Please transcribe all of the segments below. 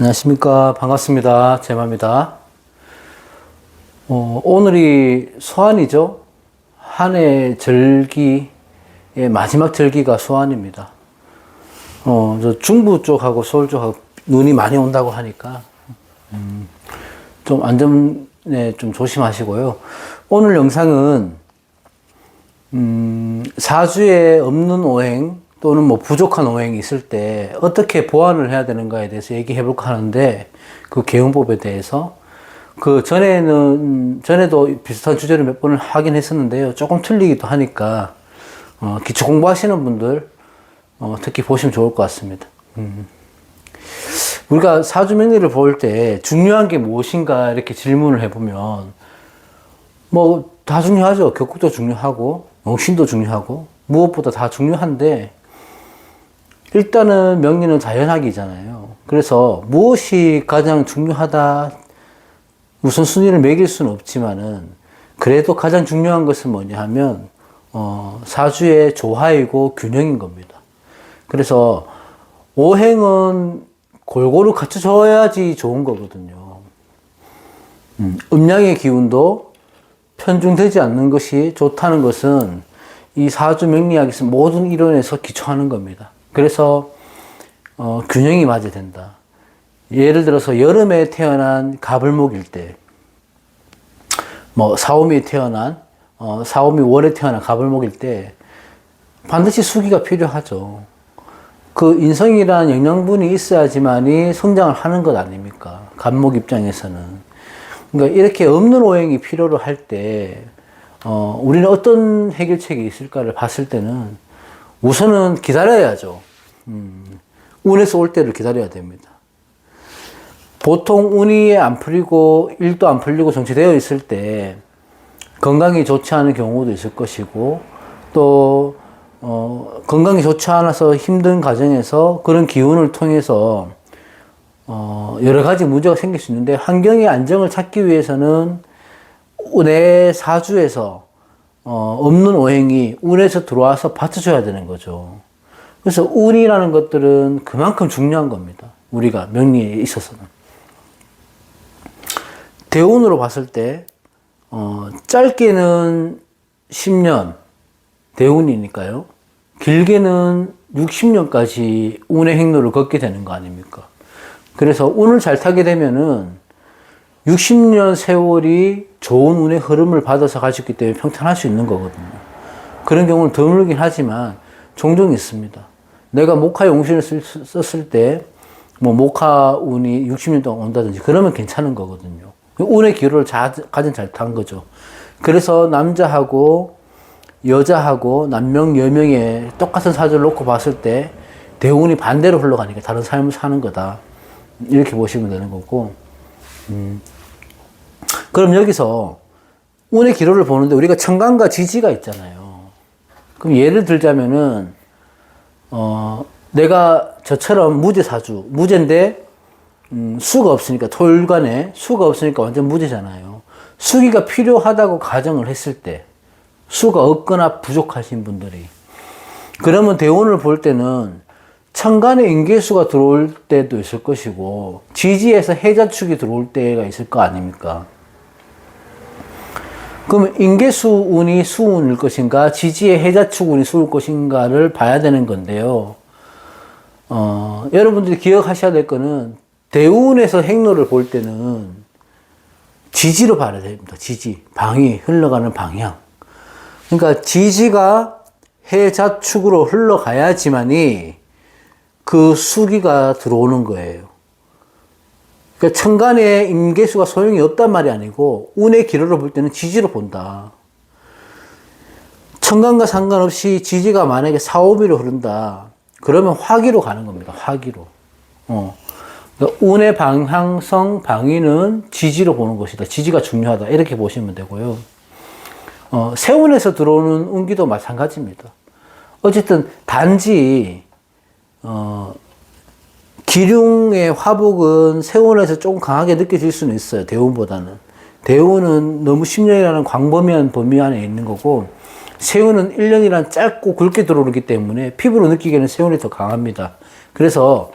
안녕하십니까. 반갑습니다. 제마입니다. 오늘이 소환이죠. 한 해 절기의 마지막 절기가 소환입니다. 저 중부 쪽하고 서울 쪽하고 눈이 많이 온다고 하니까, 좀 안전에 좀 조심하시고요. 오늘 영상은, 사주에 없는 오행, 또는 뭐 부족한 오행이 있을 때 어떻게 보완을 해야 되는가에 대해서 얘기해 볼까 하는데, 그 개운법에 대해서 전에도 비슷한 주제를 몇 번을 하긴 했었는데요. 조금 틀리기도 하니까 기초 공부하시는 분들 특히 보시면 좋을 것 같습니다. 우리가 사주 명리를 볼 때 중요한 게 무엇인가 이렇게 질문을 해보면 뭐 다 중요하죠. 격국도 중요하고 용신도 중요하고 무엇보다 다 중요한데, 일단은 명리는 자연학이잖아요. 그래서 무엇이 가장 중요하다, 우선순위를 매길 수는 없지만은, 그래도 가장 중요한 것은 뭐냐 하면, 사주의 조화이고 균형인 겁니다. 그래서, 오행은 골고루 갖춰져야지 좋은 거거든요. 음양의 기운도 편중되지 않는 것이 좋다는 것은, 이 사주 명리학에서 모든 이론에서 기초하는 겁니다. 그래서 균형이 맞아야 된다. 예를 들어서 여름에 태어난 갑을목일 때, 뭐 사오미에 태어난 사오미 월에 태어난 갑을목일 때 반드시 수기가 필요하죠. 그 인성이란 영양분이 있어야지만이 성장을 하는 것 아닙니까? 갑목 입장에서는. 그러니까 이렇게 없는 오행이 필요로 할 때 우리는 어떤 해결책이 있을까를 봤을 때는 우선은 기다려야죠. 운에서 올 때를 기다려야 됩니다. 보통 운이 안 풀리고 일도 안 풀리고 정체되어 있을 때 건강이 좋지 않은 경우도 있을 것이고, 또 건강이 좋지 않아서 힘든 과정에서 그런 기운을 통해서 여러 가지 문제가 생길 수 있는데, 환경의 안정을 찾기 위해서는 내 사주에서 없는 오행이 운에서 들어와서 받쳐줘야 되는 거죠. 그래서 운이라는 것들은 그만큼 중요한 겁니다. 우리가 명리에 있어서는. 대운으로 봤을 때 짧게는 10년 대운이니까요. 길게는 60년까지 운의 행로를 걷게 되는 거 아닙니까? 그래서 운을 잘 타게 되면은 60년 세월이 좋은 운의 흐름을 받아서 갈 수 있기 때문에 평탄할 수 있는 거거든요. 그런 경우는 드물긴 하지만 종종 있습니다. 내가 목화 용신을 썼을 때, 뭐 목화 운이 60년 동안 온다든지 그러면 괜찮은 거거든요. 운의 기로를 가장 잘 탄 거죠. 그래서 남자하고 여자하고 남명 여명의 똑같은 사주를 놓고 봤을 때 대운이 반대로 흘러가니까 다른 삶을 사는 거다, 이렇게 보시면 되는 거고. 그럼 여기서 운의 기로를 보는데 우리가 천간과 지지가 있잖아요. 그럼 예를 들자면은 내가 저처럼 무제사주, 무제인데 수가 없으니까, 토일간에 수가 없으니까 완전 무제잖아요. 수기가 필요하다고 가정을 했을 때, 수가 없거나 부족하신 분들이, 그러면 대운을 볼 때는 천간에 인계수가 들어올 때도 있을 것이고 지지에서 해자축이 들어올 때가 있을 거 아닙니까? 그러면 인계수 운이 수운일 것인가, 지지의 해자축 운이 수일 것인가를 봐야 되는 건데요. 여러분들이 기억하셔야 될 거는, 대운에서 행로를 볼 때는 지지로 봐야 됩니다. 지지, 방위, 흘러가는 방향. 그러니까 지지가 해자축으로 흘러가야지만이 그 수기가 들어오는 거예요. 그러니까 천간에 임계수가 소용이 없단 말이 아니고, 운의 기로를 볼 때는 지지로 본다. 천간과 상관없이 지지가 만약에 사오미로 흐른다, 그러면 화기로 가는 겁니다. 화기로. 그러니까 운의 방향성, 방위는 지지로 보는 것이다. 지지가 중요하다, 이렇게 보시면 되고요. 세운에서 들어오는 운기도 마찬가지입니다. 어쨌든 단지 기륭의 화복은 세운에서 조금 강하게 느껴질 수는 있어요. 대운보다는. 대운은 너무 10년이라는 광범위한 범위 안에 있는 거고, 세운은 1년이란 짧고 굵게 들어오기 때문에 피부로 느끼기에는 세운이 더 강합니다. 그래서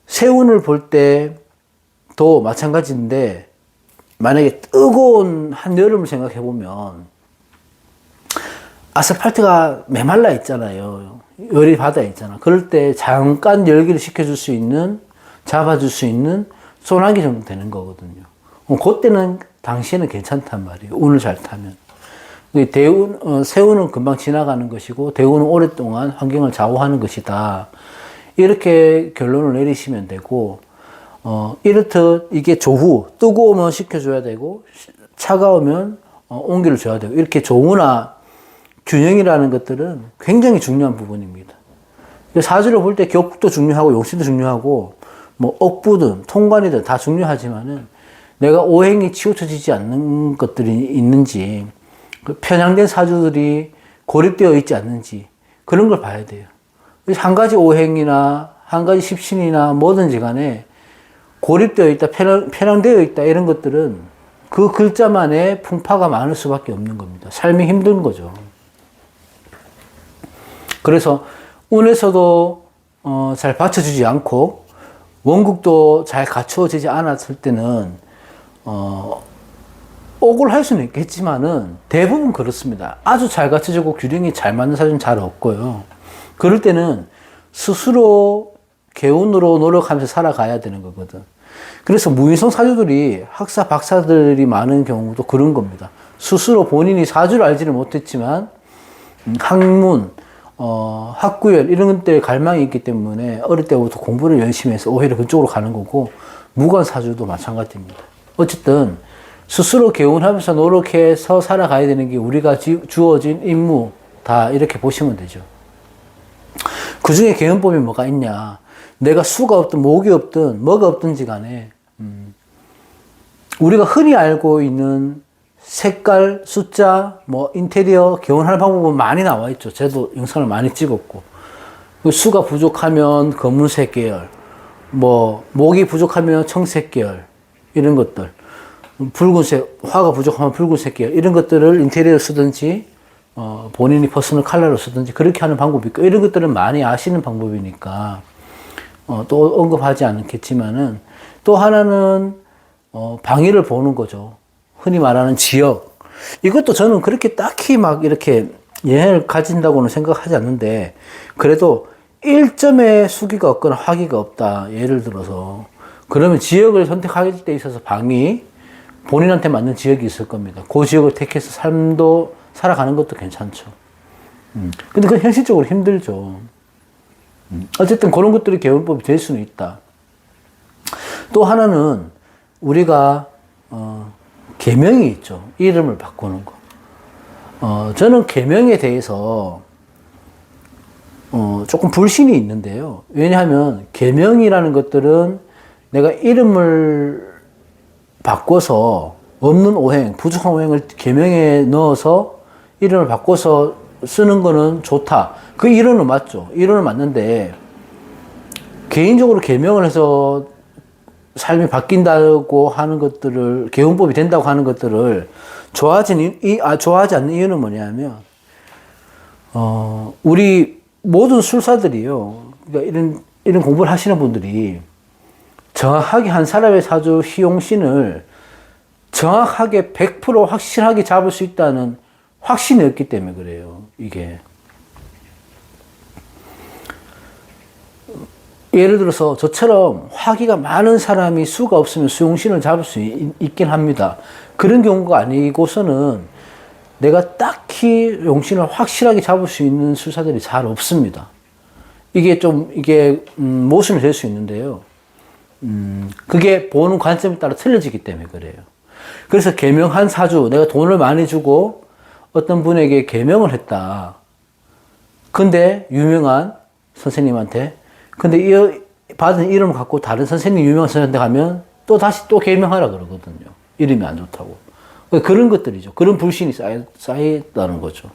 세운을 볼 때도 마찬가지인데, 만약에 뜨거운 한여름을 생각해 보면 아스팔트가 메말라 있잖아요. 열이 받아 있잖아. 그럴 때 잠깐 열기를 식혀줄 수 있는, 잡아줄 수 있는 소나기 정도 되는 거거든요. 그때는 당시에는 괜찮단 말이에요. 운을 잘 타면. 세운은 금방 지나가는 것이고 대운은 오랫동안 환경을 좌우하는 것이다. 이렇게 결론을 내리시면 되고, 이렇듯 이게 조후, 뜨거우면 식혀줘야 되고, 차가우면 온기를 줘야 되고, 이렇게 조우나 균형이라는 것들은 굉장히 중요한 부분입니다. 사주를 볼 때 격도 중요하고, 용신도 중요하고, 뭐, 억부든, 통관이든 다 중요하지만은, 내가 오행이 치우쳐지지 않는 것들이 있는지, 편향된 사주들이 고립되어 있지 않는지, 그런 걸 봐야 돼요. 한 가지 오행이나, 한 가지 십신이나 뭐든지 간에, 고립되어 있다, 편향되어 있다, 이런 것들은 그 글자만의 풍파가 많을 수밖에 없는 겁니다. 삶이 힘든 거죠. 그래서 운에서도 잘 받쳐주지 않고 원국도 잘 갖추어지지 않았을 때는 억울할 수는 있겠지만은 대부분 그렇습니다. 아주 잘 갖춰지고 균형이 잘 맞는 사주는 잘 없고요. 그럴 때는 스스로 개운으로 노력하면서 살아가야 되는 거거든. 그래서 무인성 사주들이 학사, 박사들이 많은 경우도 그런 겁니다. 스스로 본인이 사주를 알지를 못했지만 학문, 학구열 이런 것들에 갈망이 있기 때문에 어릴 때부터 공부를 열심히 해서 오히려 그쪽으로 가는 거고, 무관 사주도 마찬가지입니다. 어쨌든 스스로 개운하면서 노력해서 살아가야 되는 게 우리가 주어진 임무다, 이렇게 보시면 되죠. 그 중에 개운법이 뭐가 있냐? 내가 수가 없든 목이 없든 뭐가 없든지 간에 우리가 흔히 알고 있는 색깔, 숫자, 뭐 인테리어 개운할 방법은 많이 나와 있죠. 저도 영상을 많이 찍었고, 수가 부족하면 검은색 계열, 뭐 목이 부족하면 청색 계열, 이런 것들, 붉은색, 화가 부족하면 붉은색 계열, 이런 것들을 인테리어 쓰든지 본인이 퍼스널 컬러로 쓰든지 그렇게 하는 방법이 있고, 이런 것들은 많이 아시는 방법이니까 또 언급하지 않겠지만은, 또 하나는 방위를 보는 거죠. 흔히 말하는 지역. 이것도 저는 그렇게 딱히 막 이렇게 영향을 가진다고는 생각하지 않는데, 그래도 1점의 수기가 없거나 화기가 없다, 예를 들어서, 그러면 지역을 선택할 때 있어서 방위, 본인한테 맞는 지역이 있을 겁니다. 그 지역을 택해서 삶도 살아가는 것도 괜찮죠. 근데 그건 현실적으로 힘들죠. 어쨌든 그런 것들이 개운법이 될 수는 있다. 또 하나는 우리가 계명이 있죠. 이름을 바꾸는 거. 저는 계명에 대해서 조금 불신이 있는데요. 왜냐하면 계명이라는 것들은 내가 이름을 바꿔서 없는 오행, 부족한 오행을 계명에 넣어서 이름을 바꿔서 쓰는 거는 좋다. 그 이론은 맞죠. 이론은 맞는데, 개인적으로 계명을 해서 삶이 바뀐다고 하는 것들을, 개운법이 된다고 하는 것들을 좋아하지 않는 이유는 뭐냐면, 우리 모든 술사들이요. 그러니까 이런 공부를 하시는 분들이 정확하게 한 사람의 사주 희용신을 정확하게 100% 확실하게 잡을 수 있다는 확신이 없기 때문에 그래요. 이게. 예를 들어서 저처럼 화기가 많은 사람이 수가 없으면 수용신을 잡을 수 있긴 합니다. 그런 경우가 아니고서는 내가 딱히 용신을 확실하게 잡을 수 있는 술사들이 잘 없습니다. 이게 모순이 될 수 있는데요. 그게 보는 관점에 따라 틀려지기 때문에 그래요. 그래서 계명한 사주, 내가 돈을 많이 주고 어떤 분에게 계명을 했다. 근데 유명한 선생님한테, 근데 이 받은 이름을 갖고 다른 선생님, 유명한 선생님한테 가면 다시 계명하라 그러거든요. 이름이 안 좋다고. 그런 것들이죠. 그런 불신이 쌓였다는 거죠.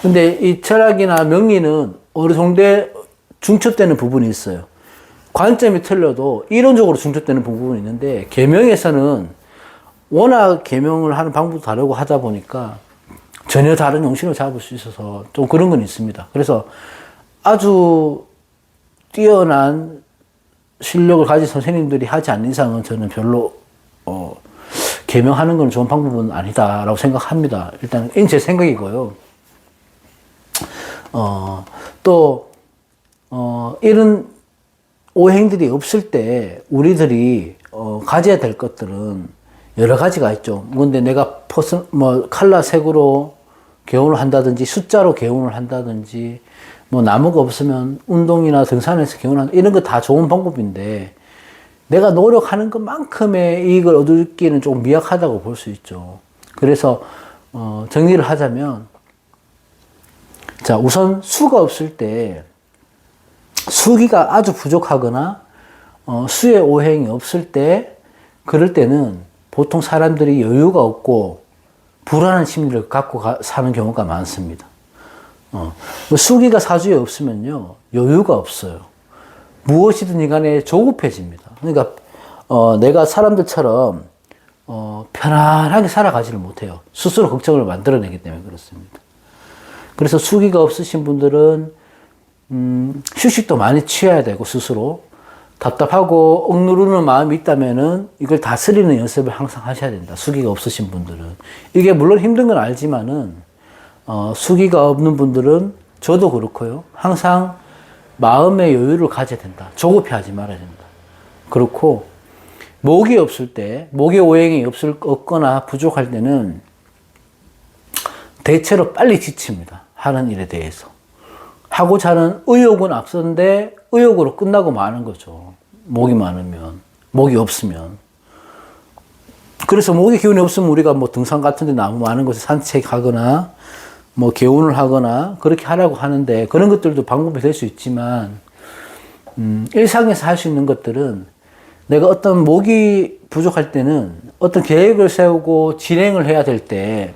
근데 이 철학이나 명리는 어느 정도 중첩되는 부분이 있어요. 관점이 틀려도 이론적으로 중첩되는 부분이 있는데, 계명에서는 워낙 계명을 하는 방법도 다르고 하다 보니까 전혀 다른 용신을 잡을 수 있어서 좀 그런 건 있습니다. 그래서 아주 뛰어난 실력을 가진 선생님들이 하지 않는 이상은 저는 별로 개명하는 건 좋은 방법은 아니다라고 생각합니다. 일단 제 생각이고요. 이런 오행들이 없을 때 우리들이 가져야 될 것들은 여러 가지가 있죠. 근데 내가 칼라 색으로 개운을 한다든지 숫자로 개운을 한다든지 나무가 없으면 운동이나 등산에서 개운한다, 이런 거 다 좋은 방법인데 내가 노력하는 것만큼의 이익을 얻기는 조금 미약하다고 볼 수 있죠. 그래서 정리를 하자면, 자, 우선 수가 없을 때, 수기가 아주 부족하거나 수의 오행이 없을 때, 그럴 때는 보통 사람들이 여유가 없고 불안한 심리를 갖고 사는 경우가 많습니다. 수기가 사주에 없으면요, 여유가 없어요. 무엇이든 간에 조급해집니다. 그러니까 내가 사람들처럼 편안하게 살아가지를 못해요. 스스로 걱정을 만들어내기 때문에 그렇습니다. 그래서 수기가 없으신 분들은 휴식도 많이 취해야 되고, 스스로 답답하고 억누르는 마음이 있다면은 이걸 다스리는 연습을 항상 하셔야 된다. 수기가 없으신 분들은. 이게 물론 힘든 건 알지만은 수기가 없는 분들은, 저도 그렇고요, 항상 마음의 여유를 가져야 된다. 조급해하지 말아야 된다. 그렇고, 목이 없을 때, 목의 오행이 없거나 부족할 때는 대체로 빨리 지칩니다. 하는 일에 대해서. 하고자 하는 의욕은 앞서는데 의욕으로 끝나고 마는 거죠. 목이 많으면, 목이 없으면. 그래서 목의 기운이 없으면 우리가 등산 같은 데 나무 많은 곳에 산책하거나 개운을 하거나 그렇게 하라고 하는데, 그런 것들도 방법이 될 수 있지만, 일상에서 할 수 있는 것들은, 내가 어떤 목이 부족할 때는 어떤 계획을 세우고 진행을 해야 될 때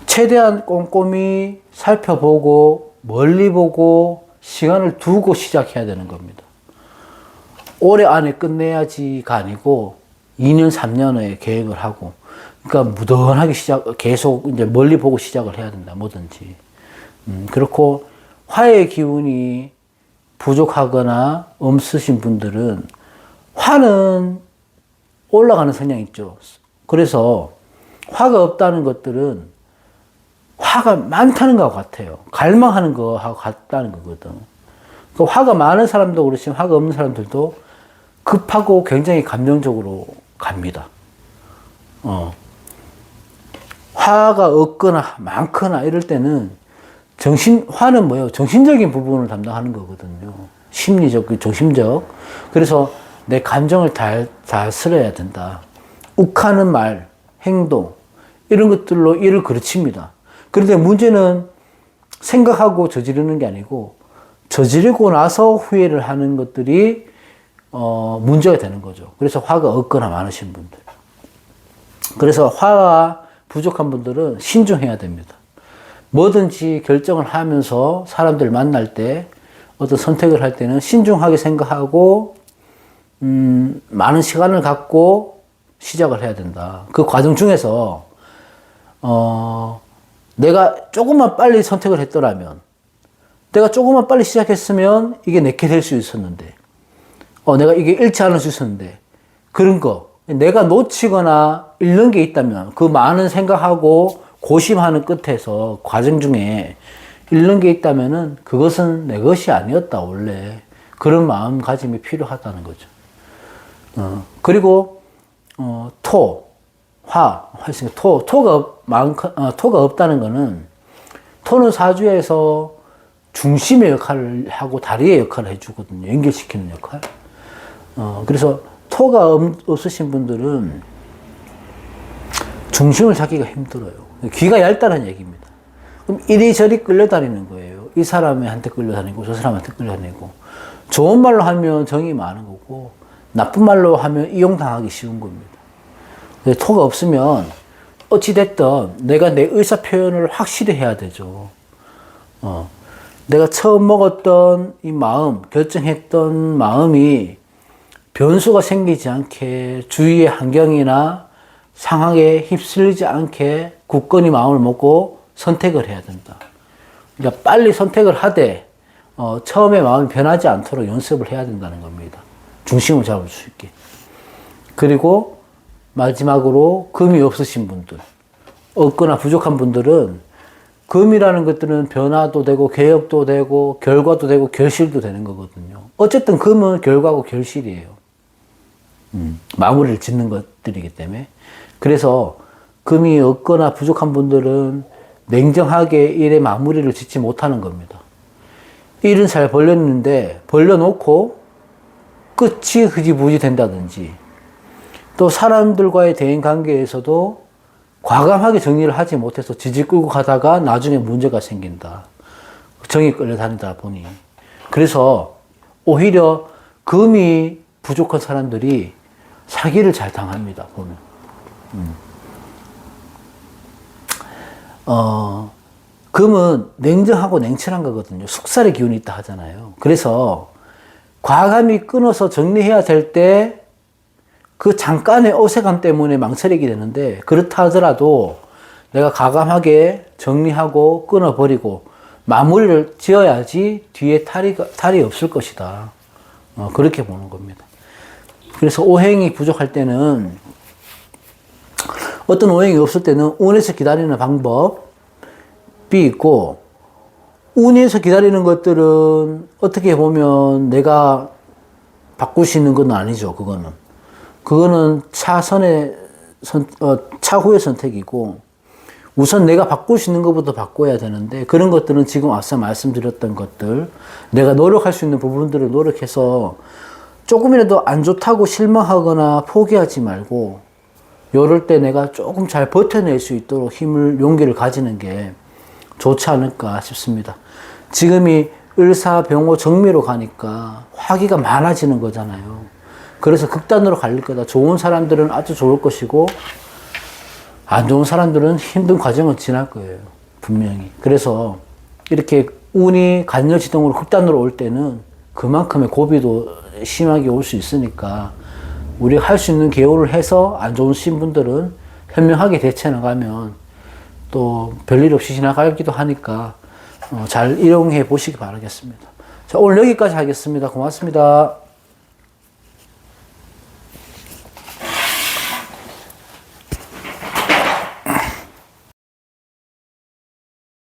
최대한 꼼꼼히 살펴보고 멀리 보고 시간을 두고 시작해야 되는 겁니다. 올해 안에 끝내야지가 아니고 2년, 3년에 계획을 하고, 그러니까 무던하게 계속 이제 멀리 보고 시작을 해야 된다, 뭐든지. 그렇고, 화의 기운이 부족하거나 없으신 분들은 화는 올라가는 성향이 있죠. 그래서 화가 없다는 것들은 화가 많다는 것과 같아요. 갈망하는 거하고 같다는 거거든. 그 화가 많은 사람도 그렇지만 화가 없는 사람들도 급하고 굉장히 감정적으로 갑니다. 화가 없거나 많거나 이럴 때는 화는 뭐예요? 정신적인 부분을 담당하는 거거든요. 심리적, 정신적. 그래서 내 감정을 다스려야 된다. 욱하는 말, 행동, 이런 것들로 일을 그르칩니다. 그런데 문제는 생각하고 저지르는 게 아니고, 저지르고 나서 후회를 하는 것들이 문제가 되는 거죠. 그래서 화가 없거나 많으신 분들. 그래서 화가 부족한 분들은 신중해야 됩니다. 뭐든지 결정을 하면서 사람들 만날 때, 어떤 선택을 할 때는 신중하게 생각하고 많은 시간을 갖고 시작을 해야 된다. 그 과정 중에서 내가 조금만 빨리 선택을 했더라면, 내가 조금만 빨리 시작했으면 이게 내게 될 수 있었는데, 내가 이게 잃지 않을 수 있었는데, 그런 거 내가 놓치거나 잃는 게 있다면, 그 많은 생각하고 고심하는 끝에서 과정 중에 잃는 게 있다면은 그것은 내 것이 아니었다, 원래. 그런 마음가짐이 필요하다는 거죠. 그리고 토가 없다는 거는, 토는 사주에서 중심의 역할을 하고 다리의 역할을 해주거든요. 연결시키는 역할. 그래서 토가 없으신 분들은 중심을 잡기가 힘들어요. 귀가 얇다는 얘기입니다. 그럼 이리저리 끌려다니는 거예요. 이 사람한테 끌려다니고 저 사람한테 끌려다니고, 좋은 말로 하면 정이 많은 거고 나쁜 말로 하면 이용당하기 쉬운 겁니다. 토가 없으면 어찌됐든 내가 내 의사 표현을 확실히 해야 되죠. 내가 처음 먹었던 이 마음, 결정했던 마음이 변수가 생기지 않게, 주위의 환경이나 상황에 휩쓸리지 않게 굳건히 마음을 먹고 선택을 해야 된다. 그러니까 빨리 선택을 하되 처음에 마음이 변하지 않도록 연습을 해야 된다는 겁니다. 중심을 잡을 수 있게. 그리고 마지막으로 금이 없으신 분들, 없거나 부족한 분들은 금이라는 것들은 변화도 되고 개혁도 되고 결과도 되고 결실도 되는 거거든요. 어쨌든 금은 결과고 결실이에요. 마무리를 짓는 것들이기 때문에. 그래서 금이 없거나 부족한 분들은 냉정하게 일의 마무리를 짓지 못하는 겁니다. 일은 잘 벌렸는데 벌려놓고 끝이 흐지부지 된다든지, 또 사람들과의 대인 관계에서도 과감하게 정리를 하지 못해서 지질 끌고 가다가 나중에 문제가 생긴다. 정이 끌려다니다 보니. 그래서 오히려 금이 부족한 사람들이 사기를 잘 당합니다, 보면. 금은 냉정하고 냉철한 거거든요. 숙살의 기운이 있다 하잖아요. 그래서 과감히 끊어서 정리해야 될 때 그 잠깐의 어색함 때문에 망설이게 되는데, 그렇다 하더라도 내가 과감하게 정리하고 끊어버리고 마무리를 지어야지 뒤에 탈이 없을 것이다. 그렇게 보는 겁니다. 그래서 오행이 부족할 때는, 어떤 오행이 없을 때는 운에서 기다리는 방법이 있고, 운에서 기다리는 것들은 어떻게 보면 내가 바꿀 수 있는 건 아니죠. 그거는 차후의 선택이고, 우선 내가 바꿀 수 있는 것부터 바꿔야 되는데, 그런 것들은 지금 앞서 말씀드렸던 것들, 내가 노력할 수 있는 부분들을 노력해서 조금이라도 안 좋다고 실망하거나 포기하지 말고, 요럴 때 내가 조금 잘 버텨낼 수 있도록 용기를 가지는 게 좋지 않을까 싶습니다. 지금이 을사병호 정미로 가니까 화기가 많아지는 거잖아요. 그래서 극단으로 갈릴 거다. 좋은 사람들은 아주 좋을 것이고, 안 좋은 사람들은 힘든 과정을 지날 거예요. 분명히. 그래서 이렇게 운이 간여지동으로 극단으로 올 때는 그만큼의 고비도 심하게 올 수 있으니까, 우리가 할 수 있는 개요를 해서 안 좋은 신분들은 현명하게 대처해 나가면 또 별일 없이 지나가기도 하니까 잘 이용해 보시기 바라겠습니다. 자, 오늘 여기까지 하겠습니다. 고맙습니다.